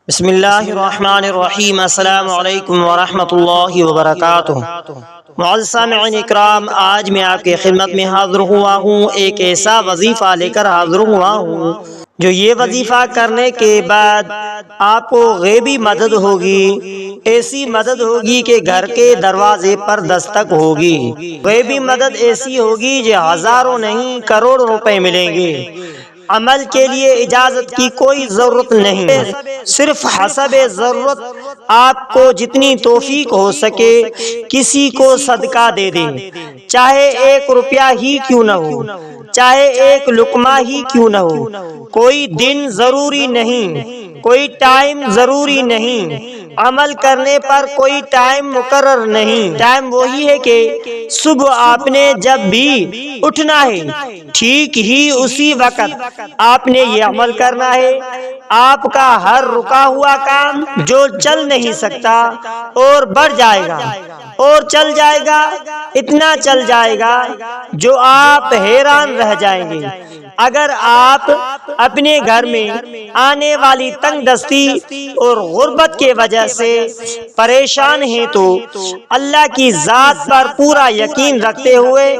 بسم اللہ الرحمن الرحیم۔ السلام علیکم ورحمۃ اللہ وبرکاتہ۔ معزز سامعین اکرام، آج میں آپ کی خدمت میں حاضر ہوا ہوں، ایک ایسا وظیفہ لے کر حاضر ہوا ہوں جو یہ وظیفہ کرنے کے بعد آپ کو غیبی مدد ہوگی، ایسی مدد ہوگی کہ گھر کے دروازے پر دستک ہوگی۔ غیبی مدد ایسی ہوگی جو ہزاروں نہیں کروڑوں روپے ملیں گے۔ عمل کے لیے اجازت کی کوئی ضرورت نہیں، صرف حسب ضرورت آپ کو جتنی توفیق ہو سکے کسی کو صدقہ دے دیں، چاہے 1 روپیہ ہی کیوں نہ ہو، چاہے 1 لقمہ ہی کیوں نہ ہو۔ کوئی دن ضروری نہیں، کوئی ٹائم ضروری نہیں، عمل کرنے پر کوئی ٹائم مقرر نہیں۔ ٹائم وہی ہے کہ صبح آپ نے جب بھی اٹھنا ہے ٹھیک ہی اسی وقت آپ نے یہ عمل کرنا ہے۔ آپ کا ہر رکا ہوا کام جو چل نہیں سکتا اور بڑھ جائے گا اور چل جائے گا، اتنا چل جائے گا جو آپ حیران رہ جائیں گے۔ اگر آپ اپنے گھر میں آنے والی تنگ دستی اور غربت کے وجہ سے پریشان ہیں تو اللہ کی ذات پر پورا یقین رکھتے ہوئے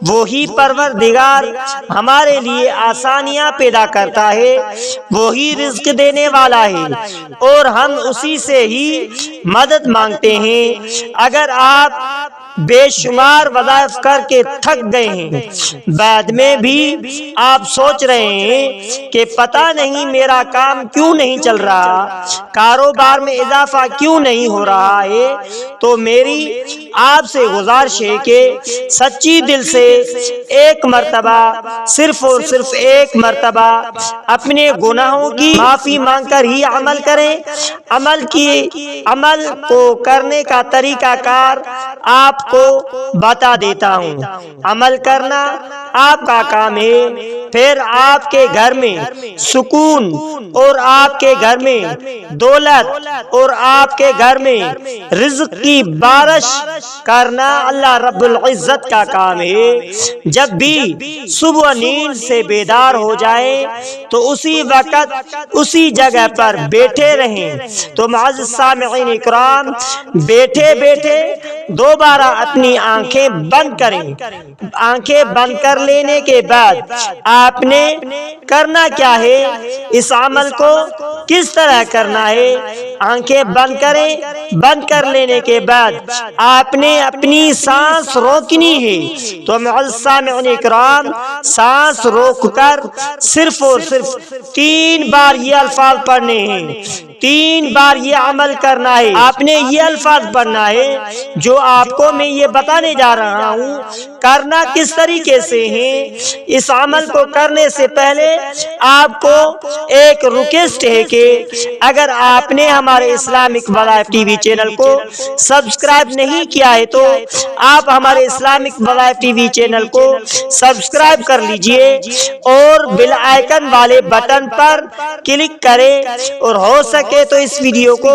وہی پروردگار ہمارے لیے آسانیاں پیدا کرتا ہے، وہی رزق دینے والا ہے اور ہم اسی سے ہی مدد مانگتے ہیں۔ اگر آپ بے شمار وظائف کر کے تھک گئے ہیں، بعد میں بھی آپ سوچ رہے ہیں کہ پتہ نہیں میرا کام کیوں نہیں چل رہا، کاروبار میں اضافہ کیوں نہیں ہو رہا ہے، تو میری آپ سے گزارش ہے کہ سچی دل سے ایک مرتبہ، صرف اور صرف ایک مرتبہ اپنے گناہوں کی معافی مانگ کر ہی عمل کریں۔ عمل کو کرنے کا طریقہ کار آپ کو بتا دیتا ہوں۔ عمل کرنا آپ کا کام ہے، پھر آپ کے گھر میں سکون اور آپ کے گھر میں دولت اور آپ کے گھر میں رزق کی بارش کرنا اللہ رب العزت کا کام ہے۔ جب بھی صبح نیند سے بیدار ہو جائے تو اسی وقت اسی جگہ پر بیٹھے رہیں۔ تو معزز سامعین اکرام، بیٹھے بیٹھے دوبارہ اپنی آنکھیں بند کریں۔ آنکھیں بند کر لینے کے بعد آپ نے کرنا کیا ہے، اس عمل کو کس طرح کرنا ہے، آنکھیں بند کریں۔ بند کر لینے کے بعد آپ نے اپنی سانس روکنی ہے۔ تو معزز سامعین اکرام، سانس روک کر صرف اور صرف 3 بار یہ الفاظ پڑھنے ہیں، 3 بار یہ عمل کرنا ہے۔ آپ نے یہ الفاظ پڑھنا ہے جو آپ کو میں یہ بتانے جا رہا ہوں۔ کرنا کس طریقے سے ہے، اس عمل کو کرنے سے پہلے آپ کو ایک ریکویسٹ ہے کہ اگر آپ نے ہمارے اسلامک وظائف ٹی وی چینل کو سبسکرائب نہیں کیا ہے تو آپ ہمارے اسلامک وظائف ٹی وی چینل کو سبسکرائب کر لیجئے اور بیل آئیکن والے بٹن پر کلک کریں، اور ہو سکے تو اس ویڈیو کو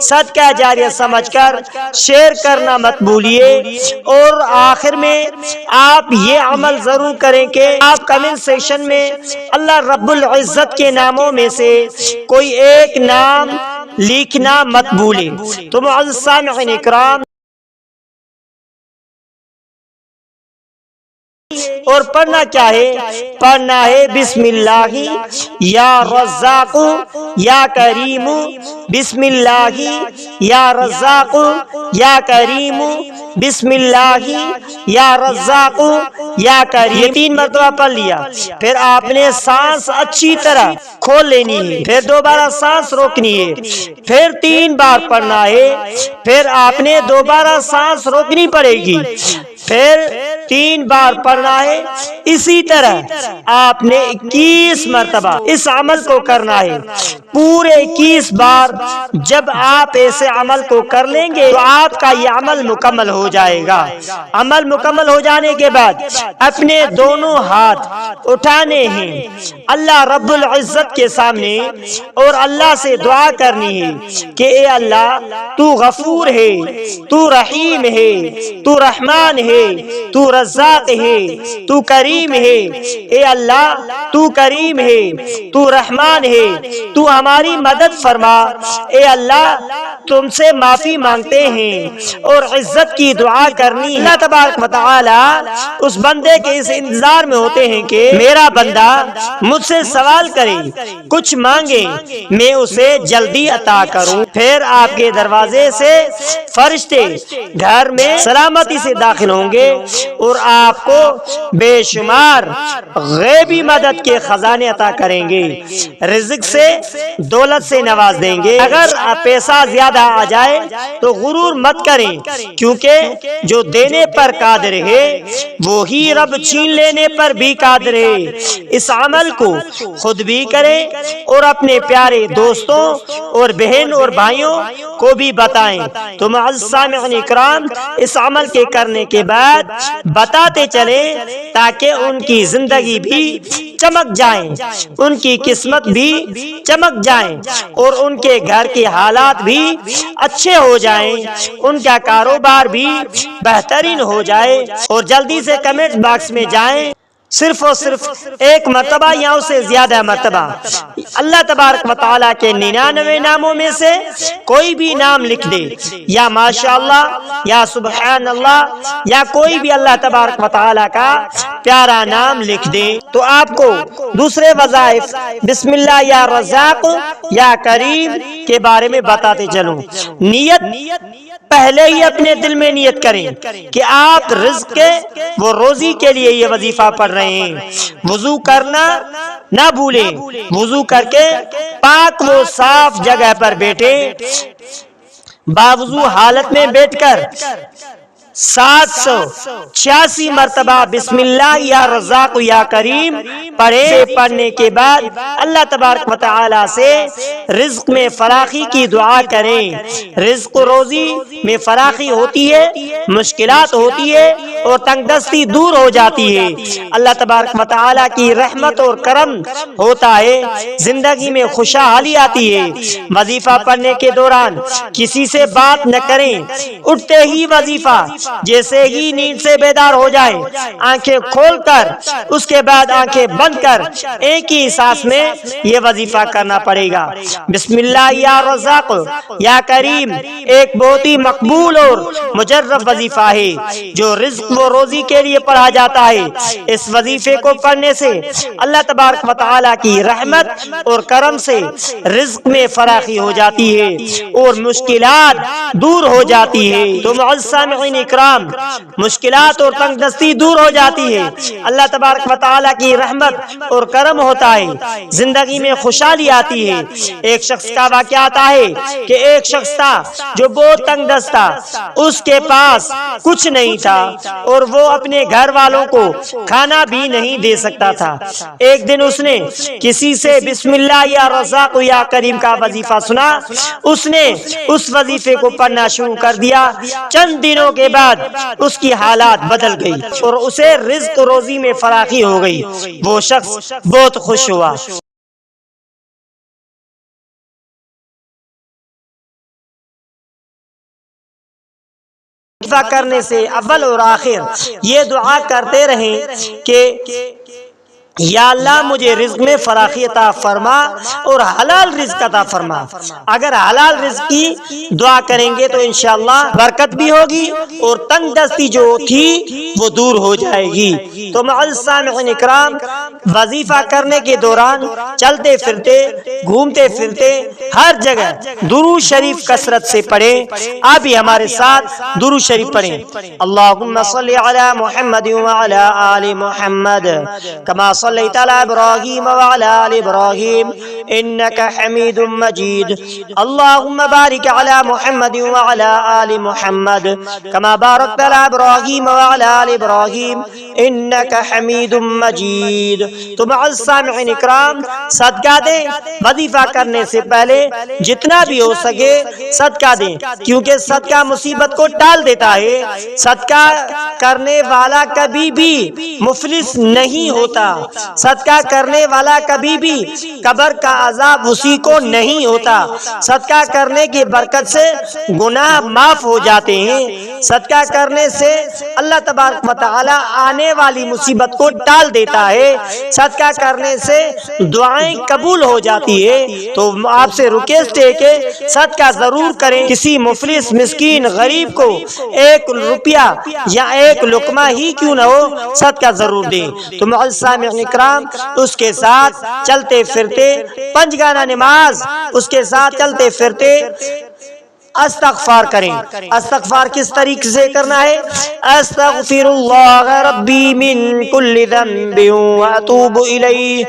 صدقہ جاریہ سمجھ کر شیئر کرنا مت بھولیے۔ اور آخر میں آپ یہ عمل ضرور کریں کہ آپ کمنٹ سیکشن میں اللہ رب العزت کے ناموں میں سے کوئی ایک نام لکھنا مت بھولیں۔ تو معزز سامعین اکرام، اور پڑھنا کیا ہے، پڑھنا ہے بسم اللہ یا رزاق یا کریم، بسم اللہ یا رزاق یا کریم، بسم اللہ یا رزاق یا کریم۔ یہ 3 مرتبہ پڑھ لیا، پھر آپ نے سانس اچھی طرح کھول لینی ہے، پھر دوبارہ سانس روکنی ہے، پھر 3 بار پڑھنا ہے، پھر آپ نے دوبارہ سانس روکنی پڑے گی، پھر 3 بار پڑھنا ہے۔ اسی طرح آپ نے 21 مرتبہ اس عمل کو کرنا ہے، پورے 21 بار۔ جب آپ ایسے عمل کو کر لیں گے تو آپ کا یہ عمل مکمل ہو جائے گا۔ عمل مکمل ہو جانے کے بعد اپنے دونوں ہاتھ اٹھانے ہیں اللہ رب العزت کے سامنے اور اللہ سے دعا کرنی ہے کہ اے اللہ، تو غفور ہے، تو رحیم ہے، تو رحمان ہے، ہے، تو رزاق ہے، تو کریم ہے۔ اے اللہ تو کریم ہے، تو رحمان ہے، تو ہماری مدد فرما۔ اے اللہ تم سے معافی مانگتے ہیں اور عزت کی دعا کرنی ہے۔ اللہ تبارک و تعالی اس بندے کے اس انتظار میں ہوتے ہیں کہ میرا بندہ مجھ سے سوال کرے، کچھ مانگے، میں اسے جلدی عطا کروں۔ پھر آپ کے دروازے سے فرشتے گھر میں سلامتی سے داخل ہوں گے اور آپ کو بے شمار غیبی مدد کے خزانے عطا کریں گے، رزق سے دولت سے نواز دیں گے۔ اگر پیسہ زیادہ آ جائے تو غرور مت کریں، کیونکہ جو دینے پر قادر ہے وہی رب چھین لینے پر بھی قادر ہے۔ اس عمل کو خود بھی کریں اور اپنے پیارے دوستوں اور بہن اور بھائیوں کو بھی بتائیں۔ تو معزز سامعین اکرام، اس عمل کے کرنے کے بعد بتاتے چلیں تاکہ ان کی زندگی بھی چمک جائیں، ان کی قسمت بھی چمک جائیں اور ان کے گھر کے حالات بھی اچھے ہو جائیں، ان کا کاروبار بھی بہترین ہو جائے۔ اور جلدی سے کمنٹ باکس میں جائیں، صرف اور صرف ایک مرتبہ یا اس سے زیادہ مرتبہ اللہ تبارک و تعالیٰ کے 99 ناموں میں سے کوئی بھی نام لکھ دے، یا ماشاءاللہ یا سبحان اللہ یا کوئی بھی اللہ تبارک و تعالیٰ کا پیارا نام لکھ دے تو آپ کو دوسرے وظائف بسم اللہ یا رزاق یا کریم کے بارے میں بتاتے چلوں۔ نیت پہلے ہی اپنے دل میں نیت کریں کہ آپ رزق کے وہ روزی کے لیے یہ وظیفہ پڑھ رہے ہیں۔ وضو کرنا نہ بھولیں، وضو کر کے پاک و صاف جگہ پر بیٹھے، باوضو حالت میں بیٹھ کر 786 مرتبہ بسم اللہ یا رزاق یا کریم پڑھیں۔ پڑھنے کے بعد اللہ تبارک و تعالی سے رزق میں فراخی کی دعا کریں۔ رزق و روزی میں فراخی ہوتی ہے، مشکلات ہوتی ہے اور تنگ دستی دور ہو جاتی ہے۔ اللہ تبارک و تعالی کی رحمت اور کرم ہوتا ہے، زندگی میں خوشحالی آتی ہے۔ وظیفہ پڑھنے کے دوران کسی سے بات نہ کریں، اٹھتے ہی وظیفہ، جیسے ہی نیند سے بیدار ہو جائے آنکھیں کھول کر اس کے بعد آنکھیں بند کر ایک ہی سانس میں یہ وظیفہ کرنا پڑے گا۔ بسم اللہ یا رزاق یا کریم ایک بہت ہی مقبول اور مجرب وظیفہ ہے جو رزق و روزی کے لیے پڑھا جاتا ہے۔ اس وظیفے کو پڑھنے سے اللہ تبارک و تعالی کی رحمت اور کرم سے رزق میں فراخی ہو جاتی ہے اور مشکلات دور ہو جاتی ہے۔ تو معزز سامعین اکرام، مشکلات اور تنگ دستی دور ہو جاتی ہے، اللہ تبارک و تعالیٰ کی رحمت اور کرم ہوتا ہے، زندگی میں خوشحالی آتی ہے۔ ایک شخص کا واقعہ آتا ہے کہ ایک شخص تھا جو بہت تنگ دست تھا، اس کے پاس کچھ نہیں تھا اور وہ اپنے گھر والوں کو کھانا بھی نہیں دے سکتا تھا۔ ایک دن اس نے کسی سے بسم اللہ یا رزاق یا کریم کا وظیفہ سنا، اس نے اس وظیفے کو پڑھنا شروع کر دیا۔ چند دنوں کے بعد اس کی حالات بدل گئی اور اسے رزق روزی میں فراخی ہو گئی۔ وہ شخص بہت خوش ہوا۔ وظیفہ کرنے سے اول اور آخر یہ دعا کرتے رہیں کہ یا اللہ مجھے رزق میں فراخی عطا فرما اور حلال رزق عطا فرما۔ اگر حلال رزق کی دعا کریں گے تو انشاءاللہ برکت بھی ہوگی اور تنگ دستی جو تھی وہ دور ہو جائے گی۔ تو معزز سامعین اکرام، وظیفہ کرنے کے دوران چلتے پھرتے گھومتے پھرتے ہر جگہ درود شریف کثرت سے پڑھیں۔ آپ بھی ہمارے ساتھ درود شریف پڑھیں۔ اللہم صلی علی محمد وعلی آل محمد کما صلیت علی ابراہیم وعلی آل ابراہیم انک حمید مجید۔ اللہم بارک علی محمد وعلی آل محمد کما بارکت علی ابراہیم وعلی آل ابراہیم انک حمید مجید۔ تو معزز سامعین اکرام، صدقہ دیں، وظیفہ کرنے سے پہلے جتنا بھی ہو سکے صدقہ دیں، کیونکہ صدقہ مصیبت کو ٹال دیتا ہے۔ صدقہ کرنے والا کبھی بھی مفلس نہیں ہوتا۔ صدقہ کرنے والا کبھی بھی قبر کا عذاب اسی کو نہیں ہوتا۔ صدقہ کرنے کی برکت سے گناہ معاف ہو جاتے ہیں۔ صدقہ کرنے سے اللہ تبارک و تعالی آنے والی مصیبت کو ٹال دیتا ہے۔ صدقہ کرنے سے دعائیں قبول ہو جاتی ہے۔ تو آپ سے ریکویسٹ ہے کہ صدقہ ضرور کریں۔ کسی مفلس مسکین غریب کو 1 روپیہ یا 1 لقمہ ہی کیوں نہ ہو صدقہ ضرور دیں۔ تو معزز سامعین اکرام، اس کے ساتھ چلتے پھرتے 5 گانا نماز، اس کے ساتھ چلتے پھرتے استغفار کریں۔ استغفار کس طریقے سے کرنا ہے؟ استغفر اللہ ربی من کل ذنب واتوب الیہ،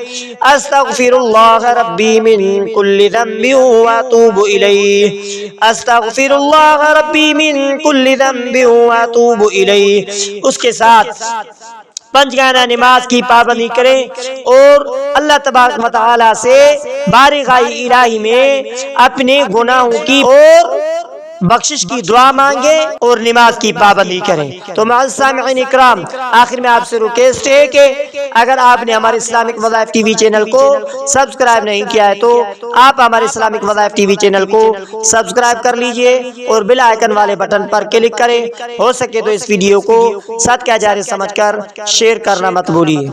استغفر اللہ ربی من کل ذنب واتوب الیہ، استغفر اللہ ربی من کل ذنب واتوب الیہ۔ اس کے ساتھ 5 گانا نماز کی پابندی کریں اور اللہ تبارک و تعالی سے بارگاہ الہی میں اپنے گناہوں کی اور بخشش کی دعا مانگے اور نماز کی پابندی کریں۔ تو معزز سامعین اکرام، آخر میں آپ سے ریکویسٹ ہے کہ اگر آپ نے ہمارے اسلامک وظائف ٹی وی چینل کو سبسکرائب نہیں کیا ہے تو آپ ہمارے اسلامک وظائف ٹی وی چینل کو سبسکرائب کر لیجئے اور بیل آئیکن والے بٹن پر کلک کریں۔ ہو سکے تو اس ویڈیو کو صدقہ جاریہ سمجھ کر شیئر کرنا مت بھولیے۔